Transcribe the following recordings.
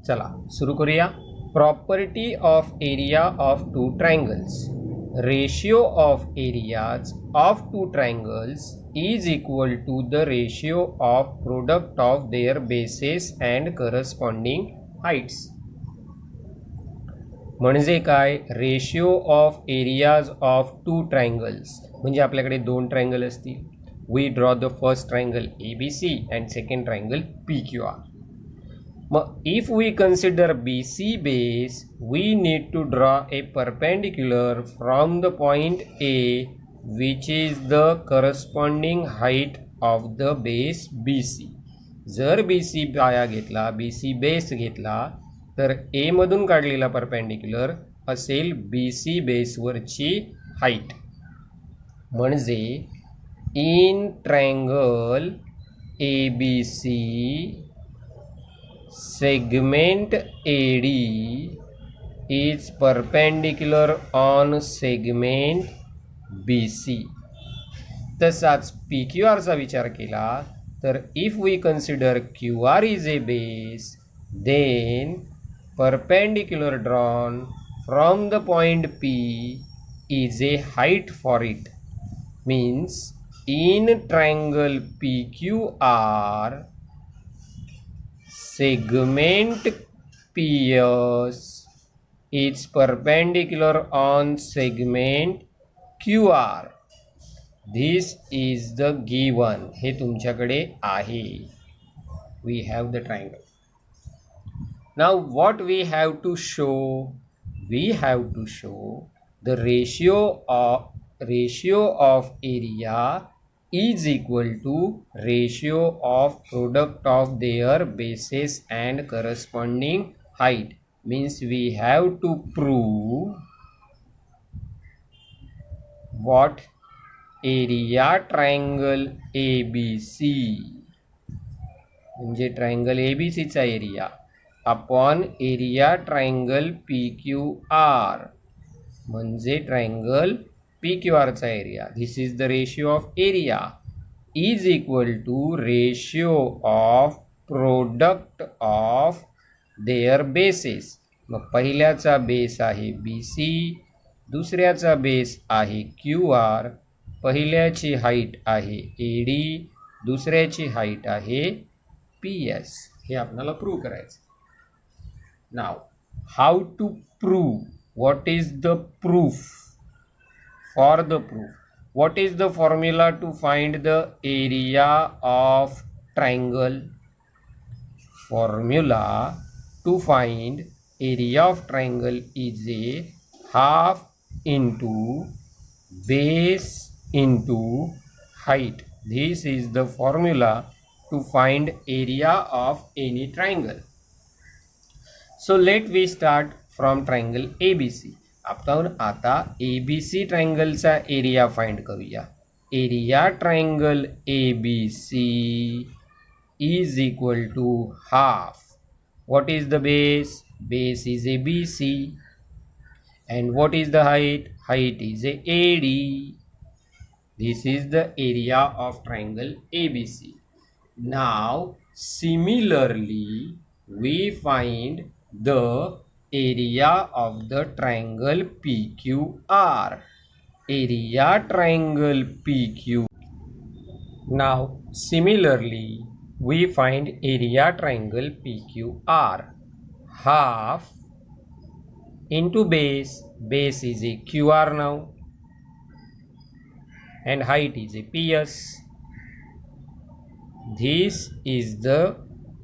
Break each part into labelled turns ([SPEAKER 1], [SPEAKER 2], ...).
[SPEAKER 1] चला सुरू करूया. Property of area of two triangles. Ratio of areas of two triangles is equal to the ratio of product of their bases and corresponding heights. म्हणजे काय? Ratio of areas of two triangles म्हणजे आपल्याकडे दोन triangle असतील. We draw the first triangle ABC and second triangle PQR. मग if we consider BC base, we need to draw a perpendicular from the point A which is the corresponding height of the base BC. जर BC पाया घेतला, BC base घेतला, तर A मधून काढलेला perpendicular असेल BC बेसवरची हाईट. म्हणजे in triangle ABC segment AD is perpendicular on segment BC. तसाच PQR चा विचार केला तर if we consider QR is a base, then perpendicular drawn from the point P is a height for it. Means in triangle PQR, segment PS is perpendicular on segment QR. This is the given. हे तुमच्याकडे आहे. We have the triangle. Now what we have to show? We have to show the ratio of area is equal to ratio of product of their bases and corresponding height. Means we have to prove what? Area triangle ABC म्हणजे triangle ABC चा area upon area triangle PQR म्हणजे triangle PQR चा area. This is the ratio of area is equal to ratio of product of their bases. मग पहिल्याचा base आहे BC, दुसऱ्याचा base आहे QR, पहिल्याची हाईट आहे AD, दुसऱ्याची हाईट आहे PS. हे आपल्याला प्रूव्ह करायचं. Now how to prove? What is the proof? For the proof, what is the formula to find the area of triangle? Formula to find area of triangle is a half into base into height. This is the formula to find area of any triangle. So let we start from triangle ABC. आपण आता ABC ट्रायंगलचा area find करूया. Area triangle ABC is equal to half. What is the base? Base is a BC and what is the height? Height is a AD. This is the area of triangle ABC. Now similarly we find the area of the triangle PQR. Area triangle PQ. Now similarly we find area triangle PQR. Half into base. Base is a QR now and height is a PS. This is the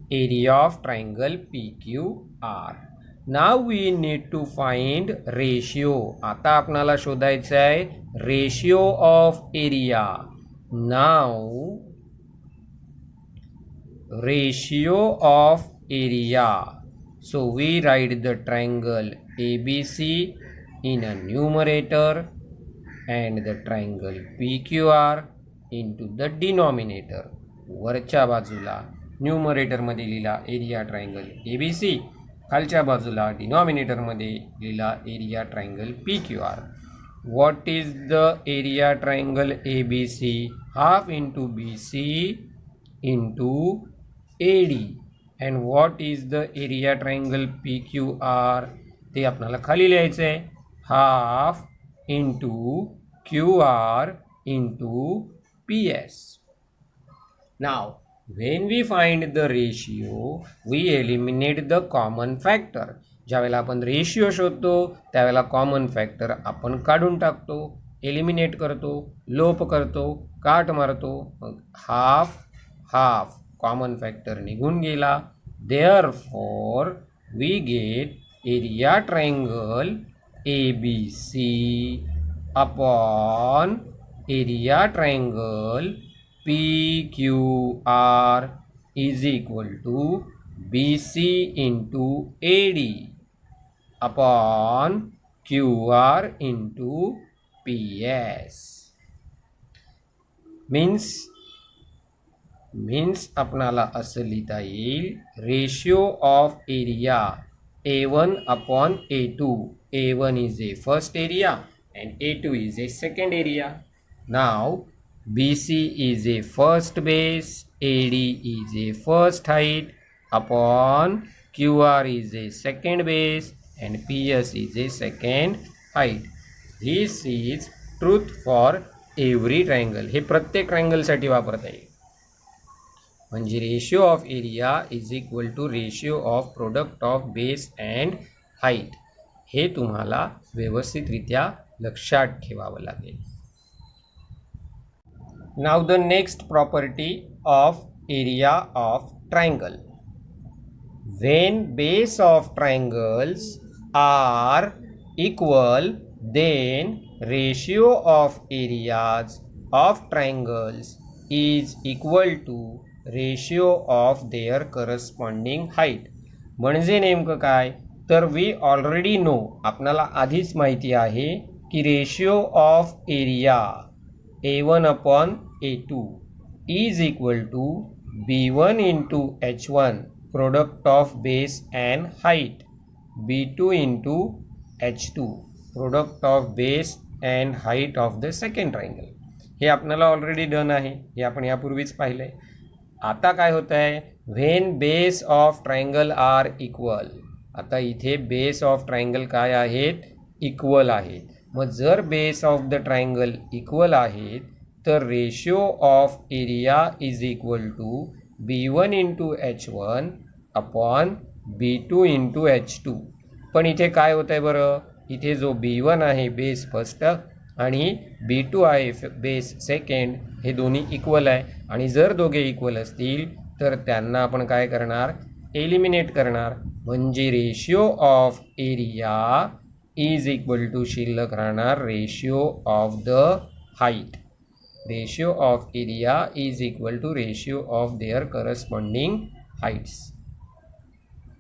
[SPEAKER 1] area of triangle PQR. Now we need to find ratio. आता आपणाला शोधायचं आहे ratio of area. Now ratio of area. So we write the triangle ABC in a numerator and the triangle PQR into the denominator. वरच्या बाजूला numerator मध्ये लिहिला area triangle ABC, खालच्या बाजूला डिनॉमिनेटर मध्ये लिहिला area triangle PQR. What is the area triangle ABC? Half into BC into AD. And what is the area triangle PQR? ते आपल्याला खाली लिहायचं आहे. Half into QR into PS. Now, when we find the ratio, we eliminate the common factor. ज्यावेळेला आपण ratio शोधतो त्यावेळेला common factor आपण काढून टाकतो, एलिमिनेट करतो, लोप करतो, काट मारतो. मग हाफ हाफ कॉमन फॅक्टर निघून गेला. Therefore we get area triangle ABC upon area triangle PQR is equal to BC into AD upon QR into PS. Means आपणाला असं लिहिता येईल, ratio of area A1 upon A2. A1 is a first area and A2 is a second area. Now BC is a first base, AD is a first height upon QR is a second base and PS is a second height. This is truth for every triangle. हे प्रत्येक ट्रायंगलसाठी वापरता येईल. म्हणजे ratio of area is equal to ratio of product of base and height. हे तुम्हाला व्यवस्थितरित्या लक्षात ठेवावं लागेल. Now the next property of area of triangle. When base of triangles are equal then ratio of areas of triangles is equal to ratio of their corresponding height. म्हणजे नेमकं काय तर वी ऑलरेडी नो, आपणाला आधीच माहिती आहे की ratio of area A1 upon A2 is equal to B1 into H1 product of base and height, B2 into H2 product of base and height of the second triangle. हे आपल्याला already done आहे, हे आपण यापूर्वीच पाहिलं आहे. आता काय होतं आहे, when base of triangle are equal. आता इथे बेस ऑफ ट्रायंगल काय आहेत, इक्वल आहेत. मग जर base of the triangle equal आहेत तर ratio of area is equal to B1 into H1 upon B2 into H2. पण इथे काय होतं आहे बरं, इथे जो B1 आहे बेस फर्स्ट आणि B2 आहे बेस सेकंड, हे दोन्ही इक्वल आहे. आणि जर दोघे इक्वल असतील तर त्यांना आपण काय करणार, एलिमिनेट करणार. म्हणजे ratio of area is equal to शिल्लक राहणार ratio of the height. Ratio of area is equal to ratio of their corresponding heights.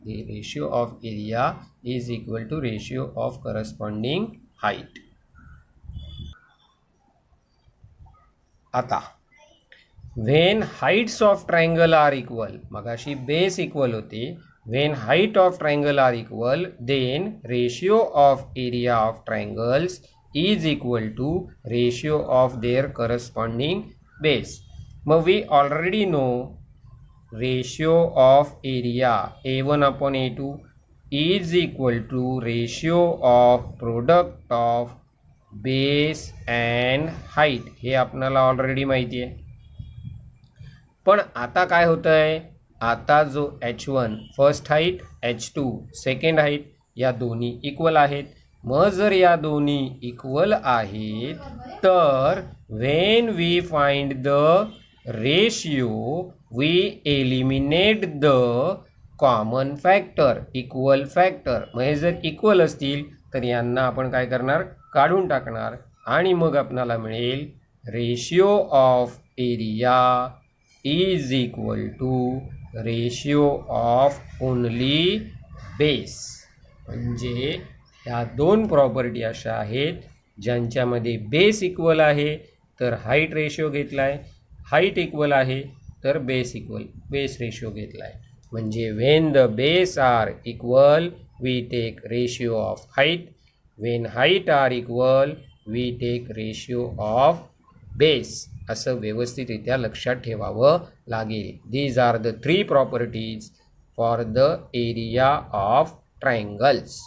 [SPEAKER 1] The ratio of area is equal to ratio of corresponding height. आता when heights of triangle are equal, मगाशी base equal होते, when height of triangle are equal then ratio of area of triangles is equal to ratio of their corresponding base. Mug we already know ratio of area A1 upon A2 is equal to ratio of product of base and height. हे आपल्याला already माहिती आहे. पण आता काय होतं आहे, आता जो H1 first height, H2 second height, या दोन्ही इक्वल आहेत. मग जर या दोन्ही इक्वल आहेत तर when we find the ratio we eliminate the common factor, equal factor. म्हणजे जर इक्वल असतील तर यांना आपण काय करणार, काढून टाकणार. आणि मग आपल्याला मिळेल ratio of area is equal to ratio of only base. म्हणजे ह्या दोन प्रॉपर्टी अशा आहेत ज्यांच्यामध्ये बेस इक्वल आहे तर हाईट रेशिओ घेतला आहे, हाईट इक्वल आहे तर बेस रेशिओ घेतला आहे. म्हणजे when the base are equal we take ratio of height, when height are equal we take ratio of base. असं व्यवस्थितरित्या लक्षात ठेवावं लागेल. These are the 3 properties for the area of triangles.